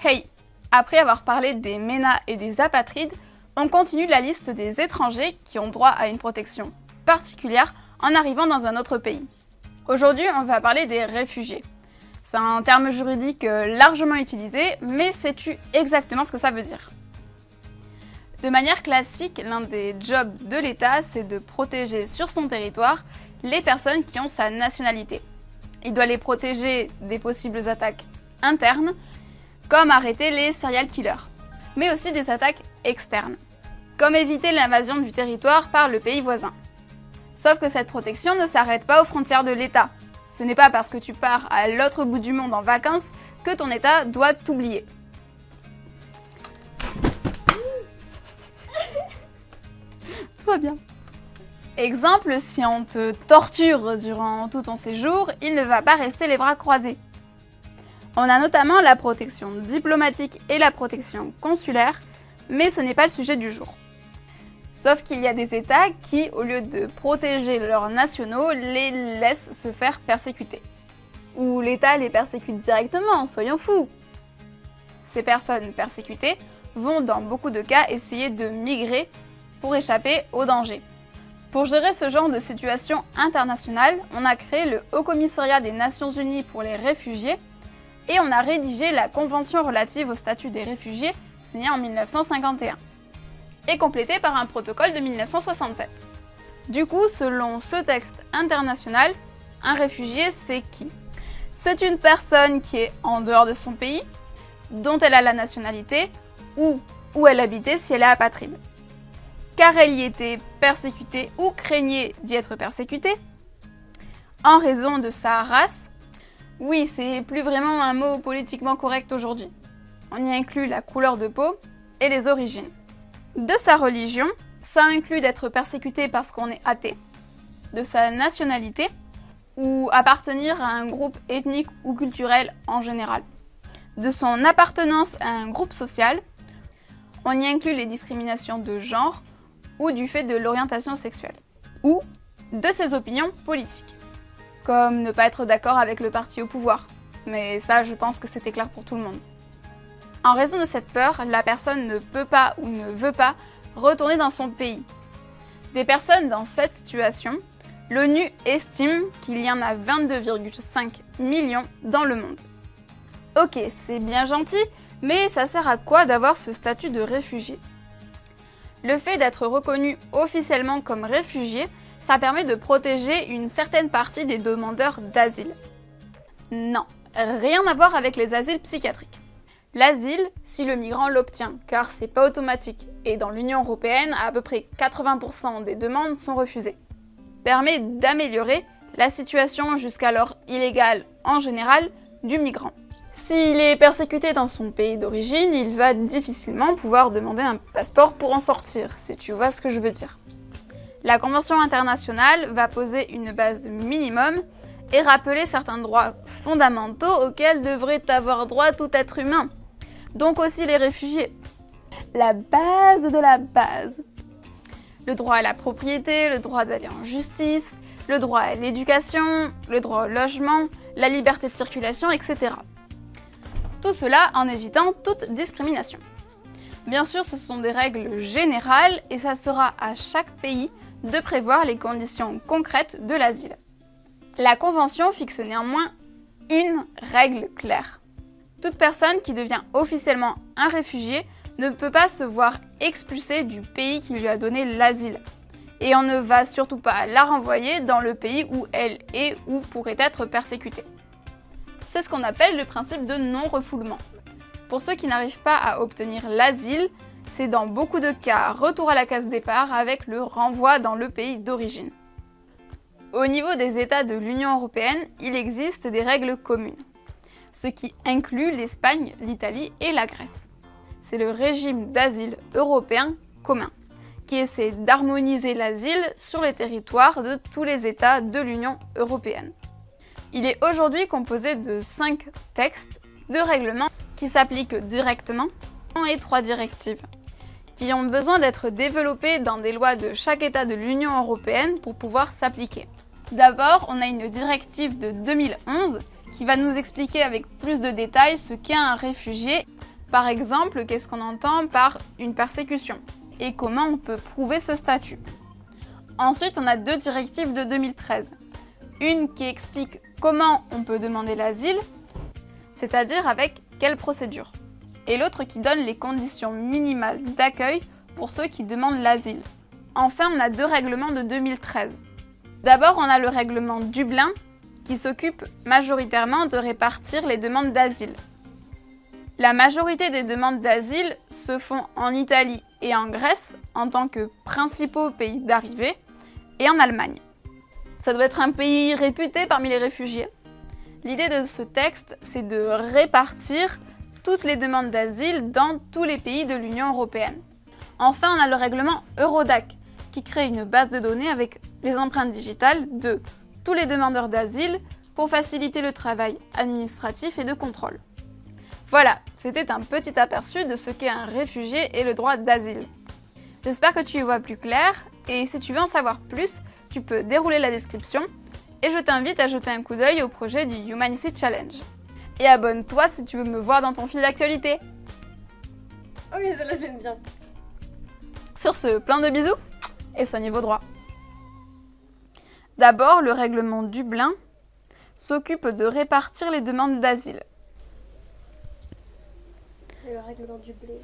Hey! Après avoir parlé des MENA et des apatrides, on continue la liste des étrangers qui ont droit à une protection particulière en arrivant dans un autre pays. Aujourd'hui, on va parler des réfugiés. C'est un terme juridique largement utilisé, mais sais-tu exactement ce que ça veut dire? De manière classique, l'un des jobs de l'État, c'est de protéger sur son territoire les personnes qui ont sa nationalité. Il doit les protéger des possibles attaques internes, comme arrêter les serial killers, mais aussi des attaques externes, comme éviter l'invasion du territoire par le pays voisin. Sauf que cette protection ne s'arrête pas aux frontières de l'État. Ce n'est pas parce que tu pars à l'autre bout du monde en vacances que ton État doit t'oublier. Tout va bien. Exemple, si on te torture durant tout ton séjour, il ne va pas rester les bras croisés. On a notamment la protection diplomatique et la protection consulaire, mais ce n'est pas le sujet du jour. Sauf qu'il y a des États qui, au lieu de protéger leurs nationaux, les laissent se faire persécuter. Ou l'État les persécute directement, soyons fous. Ces personnes persécutées vont dans beaucoup de cas essayer de migrer pour échapper au danger. Pour gérer ce genre de situation internationale, on a créé le Haut Commissariat des Nations Unies pour les réfugiés et on a rédigé la Convention relative au statut des réfugiés signée en 1951 et complétée par un protocole de 1967. Du coup, selon ce texte international, un réfugié, c'est qui? C'est une personne qui est en dehors de son pays, dont elle a la nationalité ou où elle habitait si elle est apatride, car elle y était persécutée ou craignait d'y être persécutée, en raison de sa race. Oui, c'est plus vraiment un mot politiquement correct aujourd'hui. On y inclut la couleur de peau et les origines. De sa religion, ça inclut d'être persécuté parce qu'on est athée, de sa nationalité ou appartenir à un groupe ethnique ou culturel en général, de son appartenance à un groupe social. On y inclut les discriminations de genre ou du fait de l'orientation sexuelle, ou de ses opinions politiques, comme ne pas être d'accord avec le parti au pouvoir, mais ça je pense que c'était clair pour tout le monde. En raison de cette peur, la personne ne peut pas ou ne veut pas retourner dans son pays. Des personnes dans cette situation, l'ONU estime qu'il y en a 22,5 millions dans le monde. Ok, c'est bien gentil, mais ça sert à quoi d'avoir ce statut de réfugié? Le fait d'être reconnu officiellement comme réfugié, ça permet de protéger une certaine partie des demandeurs d'asile. Non, rien à voir avec les asiles psychiatriques. L'asile, si le migrant l'obtient, car c'est pas automatique, et dans l'Union européenne, à peu près 80% des demandes sont refusées, permet d'améliorer la situation jusqu'alors illégale en général du migrant. S'il est persécuté dans son pays d'origine, il va difficilement pouvoir demander un passeport pour en sortir, si tu vois ce que je veux dire. La Convention internationale va poser une base minimum et rappeler certains droits fondamentaux auxquels devrait avoir droit tout être humain, donc aussi les réfugiés. La base de la base. Le droit à la propriété, le droit d'aller en justice, le droit à l'éducation, le droit au logement, la liberté de circulation, etc. Tout cela en évitant toute discrimination. Bien sûr, ce sont des règles générales et ça sera à chaque pays de prévoir les conditions concrètes de l'asile. La Convention fixe néanmoins une règle claire. Toute personne qui devient officiellement un réfugié ne peut pas se voir expulsée du pays qui lui a donné l'asile. Et on ne va surtout pas la renvoyer dans le pays où elle est ou pourrait être persécutée. C'est ce qu'on appelle le principe de non-refoulement. Pour ceux qui n'arrivent pas à obtenir l'asile, c'est dans beaucoup de cas retour à la case départ avec le renvoi dans le pays d'origine. Au niveau des États de l'Union européenne, il existe des règles communes, ce qui inclut l'Espagne, l'Italie et la Grèce. C'est le régime d'asile européen commun, qui essaie d'harmoniser l'asile sur les territoires de tous les États de l'Union européenne. Il est aujourd'hui composé de 5 textes de règlements qui s'appliquent directement et 3 directives, qui ont besoin d'être développées dans des lois de chaque État de l'Union européenne pour pouvoir s'appliquer. D'abord, on a une directive de 2011 qui va nous expliquer avec plus de détails ce qu'est un réfugié Par exemple, qu'est-ce qu'on entend par une persécution et comment on peut prouver ce statut. Ensuite, on a 2 directives de 2013. Une qui explique comment on peut demander l'asile, c'est-à-dire avec quelle procédure. Et l'autre qui donne les conditions minimales d'accueil pour ceux qui demandent l'asile. Enfin, on a 2 règlements de 2013. D'abord, on a le règlement Dublin qui s'occupe majoritairement de répartir les demandes d'asile. La majorité des demandes d'asile se font en Italie et en Grèce en tant que principaux pays d'arrivée et en Allemagne. Ça doit être un pays réputé parmi les réfugiés. L'idée de ce texte, c'est de répartir toutes les demandes d'asile dans tous les pays de l'Union européenne. Enfin, on a le règlement Eurodac qui crée une base de données avec les empreintes digitales de tous les demandeurs d'asile pour faciliter le travail administratif et de contrôle. Voilà, c'était un petit aperçu de ce qu'est un réfugié et le droit d'asile. J'espère que tu y vois plus clair et si tu veux en savoir plus, tu peux dérouler la description et je t'invite à jeter un coup d'œil au projet du Humanity Challenge. Et abonne-toi si tu veux me voir dans ton fil d'actualité. Oh oui, celle-là j'aime bien. Sur ce, plein de bisous et soignez vos droits. D'abord, le règlement Dublin s'occupe de répartir les demandes d'asile. Le règlement du blé.